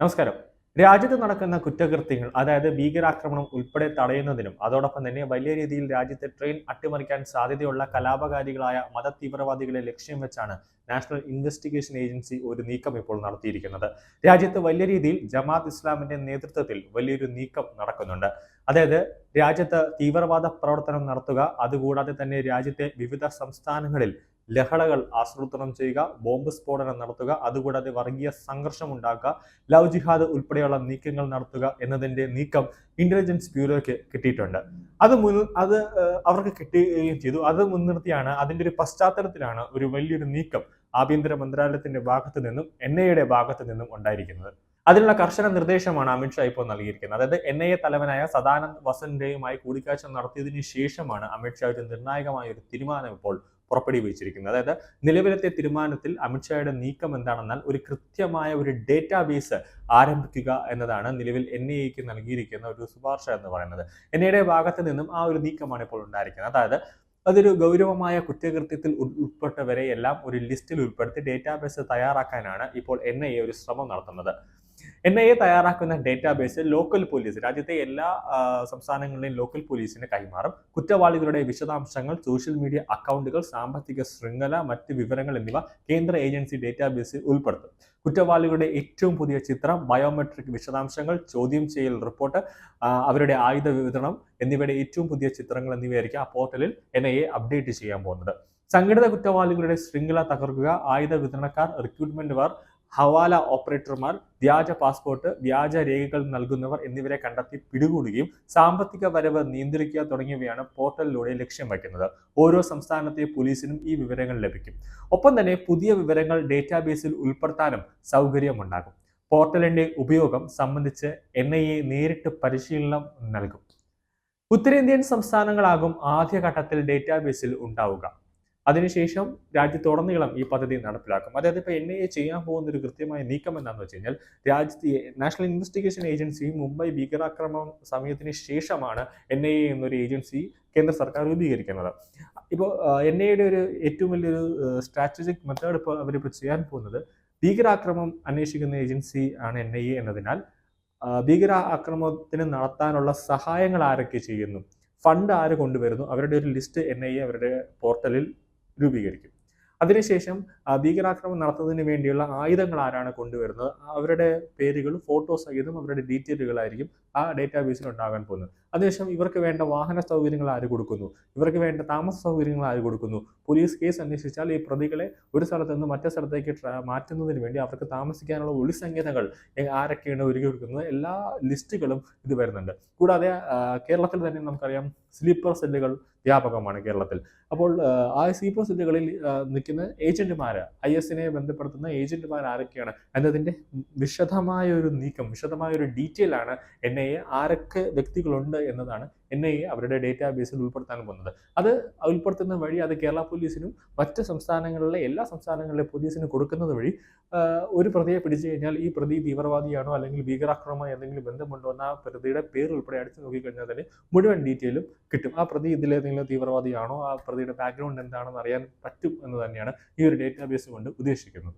നമസ്കാരം. രാജ്യത്ത് നടക്കുന്ന കുറ്റകൃത്യങ്ങൾ അതായത് ഭീകരാക്രമണം ഉൾപ്പെടെ തടയുന്നതിനും അതോടൊപ്പം തന്നെ വലിയ രീതിയിൽ രാജ്യത്തെ ട്രെയിൻ അട്ടിമറിക്കാൻ സാധ്യതയുള്ള കലാപകാരികളായ മതതീവ്രവാദികളെ ലക്ഷ്യം വെച്ചാണ് നാഷണൽ ഇൻവെസ്റ്റിഗേഷൻ ഏജൻസി ഒരു നീക്കം ഇപ്പോൾ നടത്തിയിരിക്കുന്നത്. രാജ്യത്ത് വലിയ രീതിയിൽ ജമാഅത്ത് ഇസ്ലാമിന്റെ നേതൃത്വത്തിൽ വലിയൊരു നീക്കം നടക്കുന്നുണ്ട്. അതായത് രാജ്യത്ത് തീവ്രവാദ പ്രവർത്തനം നടത്തുക, അതുകൂടാതെ തന്നെ രാജ്യത്തെ വിവിധ സംസ്ഥാനങ്ങളിൽ ലഹളകൾ ആസൂത്രണം ചെയ്യുക, ബോംബ് സ്ഫോടനം നടത്തുക, അതുകൂടാതെ വർഗീയ സംഘർഷം ഉണ്ടാക്കുക, ലവ് ജിഹാദ് ഉൾപ്പെടെയുള്ള നീക്കങ്ങൾ നടത്തുക എന്നതിന്റെ നീക്കം ഇന്റലിജൻസ് ബ്യൂറോയ്ക്ക് കിട്ടിയിട്ടുണ്ട്. അത് അവർക്ക് കിട്ടുകയും ചെയ്തു. അത് മുൻനിർത്തിയാണ്, അതിന്റെ ഒരു പശ്ചാത്തലത്തിലാണ് ഒരു വലിയൊരു നീക്കം ആഭ്യന്തര മന്ത്രാലയത്തിന്റെ ഭാഗത്തു നിന്നും NIA ഭാഗത്തു നിന്നും ഉണ്ടായിരിക്കുന്നത്. അതിനുള്ള കർശന നിർദ്ദേശമാണ് അമിത്ഷാ ഇപ്പോൾ നൽകിയിരിക്കുന്നത്. അതായത് NIA തലവനായ സദാനന്ദ് വസന്റെയുമായി കൂടിക്കാഴ്ച നടത്തിയതിനു ശേഷമാണ് അമിത്ഷാ ഒരു നിർണായകമായ ഒരു തീരുമാനം ഇപ്പോൾ പുറപ്പെടുവിച്ചിരിക്കുന്നത്. അതായത് നിലവിലത്തെ തീരുമാനത്തിൽ അമിത്ഷായുടെ നീക്കം എന്താണെന്നാൽ ഒരു കൃത്യമായ ഒരു ഡേറ്റാബേസ് ആരംഭിക്കുക എന്നതാണ് നിലവിൽ NIAക്ക് നൽകിയിരിക്കുന്ന ഒരു ശുപാർശ എന്ന് പറയുന്നത്. NIAയുടെ ഭാഗത്ത് നിന്നും ആ ഒരു നീക്കമാണ് ഇപ്പോൾ ഉണ്ടായിരിക്കുന്നത്. അതായത് അതൊരു ഗൗരവമായ കുറ്റകൃത്യത്തിൽ ഉൾപ്പെട്ടവരെ എല്ലാം ഒരു ലിസ്റ്റിൽ ഉൾപ്പെടുത്തി ഡേറ്റാബേസ് തയ്യാറാക്കാനാണ് ഇപ്പോൾ NIA ഒരു ശ്രമം നടത്തുന്നത്. NIA തയ്യാറാക്കുന്ന ഡേറ്റാബേസ് ലോക്കൽ പോലീസ്, രാജ്യത്തെ എല്ലാ സംസ്ഥാനങ്ങളിലെയും ലോക്കൽ പോലീസിന് കൈമാറും. കുറ്റവാളികളുടെ വിശദാംശങ്ങൾ, സോഷ്യൽ മീഡിയ അക്കൗണ്ടുകൾ, സാമ്പത്തിക ശൃംഖല, മറ്റ് വിവരങ്ങൾ എന്നിവ കേന്ദ്ര ഏജൻസി ഡേറ്റാബേസിൽ ഉൾപ്പെടുത്തും. കുറ്റവാളികളുടെ ഏറ്റവും പുതിയ ചിത്രം, ബയോമെട്രിക് വിശദാംശങ്ങൾ, ചോദ്യം ചെയ്യൽ റിപ്പോർട്ട്, അവരുടെ ആയുധ വിതരണം എന്നിവയുടെ ഏറ്റവും പുതിയ ചിത്രങ്ങൾ എന്നിവയായിരിക്കും ആ പോർട്ടലിൽ NIA അപ്ഡേറ്റ് ചെയ്യാൻ പോകുന്നത്. സംഘടിത കുറ്റവാളികളുടെ ശൃംഖല തകർക്കുക, ആയുധ വിതരണക്കാർ, റിക്രൂട്ട്മെന്റുകാർ, ഹവാല ഓപ്പറേറ്റർമാർ, വ്യാജ പാസ്പോർട്ട്, വ്യാജ രേഖകൾ നൽകുന്നവർ എന്നിവരെ കണ്ടെത്തി പിടികൂടുകയും സാമ്പത്തിക വരവ് നിയന്ത്രിക്കുക തുടങ്ങിയവയാണ് പോർട്ടലിലൂടെ ലക്ഷ്യം വയ്ക്കുന്നത്. ഓരോ സംസ്ഥാനത്തെ പോലീസിനും ഈ വിവരങ്ങൾ ലഭിക്കും. ഒപ്പം തന്നെ പുതിയ വിവരങ്ങൾ ഡേറ്റാബേസിൽ ഉൾപ്പെടുത്താനും സൗകര്യമുണ്ടാകും. പോർട്ടലിന്റെ ഉപയോഗം സംബന്ധിച്ച് NIA നേരിട്ട് പരിശീലനം നൽകും. ഉത്തരേന്ത്യൻ സംസ്ഥാനങ്ങളാകും ആദ്യഘട്ടത്തിൽ ഡേറ്റാബേസിൽ ഉണ്ടാവുക. അതിനുശേഷം രാജ്യത്തുടനീളം ഈ പദ്ധതി നടപ്പിലാക്കും. അതായത് ഇപ്പോൾ NIA ചെയ്യാൻ പോകുന്ന ഒരു കൃത്യമായ നീക്കം എന്താണെന്ന് വെച്ച് കഴിഞ്ഞാൽ, രാജ്യത്തെ നാഷണൽ ഇൻവെസ്റ്റിഗേഷൻ ഏജൻസി മുംബൈ ഭീകരാക്രമണ സമയത്തിന് ശേഷമാണ് NIA എന്നൊരു ഏജൻസി കേന്ദ്ര സർക്കാർ രൂപീകരിക്കുന്നത്. ഇപ്പോൾ NIAയുടെ ഒരു ഏറ്റവും വലിയൊരു സ്ട്രാറ്റജിക് മെത്തേഡ് ഇപ്പോൾ അവരിപ്പോൾ ചെയ്യാൻ പോകുന്നത്, ഭീകരാക്രമണം അന്വേഷിക്കുന്ന ഏജൻസി ആണ് NIA എന്നതിനാൽ ഭീകരാക്രമണത്തിന് നടത്താനുള്ള സഹായങ്ങൾ ആരൊക്കെ ചെയ്യുന്നു, ഫണ്ട് ആര് കൊണ്ടുവരുന്നു, അവരുടെ ഒരു ലിസ്റ്റ് NIA അവരുടെ പോർട്ടലിൽ രൂപീകരിക്കും. അതിനുശേഷം ഭീകരാക്രമണം നടത്തുന്നതിന് വേണ്ടിയുള്ള ആയുധങ്ങൾ ആരാണ് കൊണ്ടുവരുന്നത്, അവരുടെ പേരുകൾ, ഫോട്ടോ സഹിതം അവരുടെ ഡീറ്റെയിലുകളായിരിക്കും ആ ഡേറ്റാബേസിൽ ഉണ്ടാകാൻ പോകുന്നത്. അതിനുശേഷം ഇവർക്ക് വേണ്ട വാഹന സൗകര്യങ്ങൾ ആര് കൊടുക്കുന്നു, ഇവർക്ക് വേണ്ട താമസ സൗകര്യങ്ങൾ ആര് കൊടുക്കുന്നു, പോലീസ് കേസ് അന്വേഷിച്ചാൽ ഈ പ്രതികളെ ഒരു സ്ഥലത്ത് നിന്ന് മറ്റേ സ്ഥലത്തേക്ക് മാറ്റുന്നതിന് വേണ്ടി അവർക്ക് താമസിക്കാനുള്ള ഒളിസംഖ്യതകൾ ആരൊക്കെയാണ് ഒരുക്കി കൊടുക്കുന്നത്, എല്ലാ ലിസ്റ്റുകളും ഇത് വരുന്നുണ്ട്. കൂടാതെ കേരളത്തിൽ തന്നെ നമുക്കറിയാം സ്ലീപ്പർ സെല്ലുകൾ വ്യാപകമാണ് കേരളത്തിൽ. അപ്പോൾ ആ സ്ലീപ്പർ സെല്ലുകളിൽ നിൽക്കുന്ന ഏജന്റുമാർ, IS-നെ ബന്ധപ്പെടുത്തുന്ന ഏജന്റുമാർ ആരൊക്കെയാണ് എന്നതിൻ്റെ വിശദമായ ഒരു നീക്കം, വിശദമായ ഒരു ഡീറ്റെയിൽ ആണ് NIA ആരൊക്കെ വ്യക്തികളുണ്ട് എന്നതാണ് NIA അവരുടെ ഡേറ്റാബേസിൽ ഉൾപ്പെടുത്താൻ പോകുന്നത്. അത് ഉൾപ്പെടുത്തുന്ന വഴി അത് കേരള പോലീസിനും മറ്റ് സംസ്ഥാനങ്ങളിലെ എല്ലാ സംസ്ഥാനങ്ങളിലെ പോലീസിനും കൊടുക്കുന്നത് വഴി ഒരു പ്രതിയെ പിടിച്ചു കഴിഞ്ഞാൽ ഈ പ്രതി തീവ്രവാദിയാണോ അല്ലെങ്കിൽ ഭീകരാക്രമണമായി എന്തെങ്കിലും ബന്ധമുണ്ടോ എന്ന ആ പ്രതിയുടെ പേര് ഉൾപ്പെടെ അടിച്ചു നോക്കിക്കഴിഞ്ഞാൽ തന്നെ മുഴുവൻ ഡീറ്റെയിലും കിട്ടും. ആ പ്രതി ഇതിലേതെങ്കിലും തീവ്രവാദിയാണോ, ആ പ്രതിയുടെ ബാക്ക്ഗ്രൗണ്ട് എന്താണെന്ന് അറിയാൻ പറ്റും എന്ന് തന്നെയാണ് ഈ ഒരു ഡേറ്റാബേസ് കൊണ്ട് ഉദ്ദേശിക്കുന്നത്.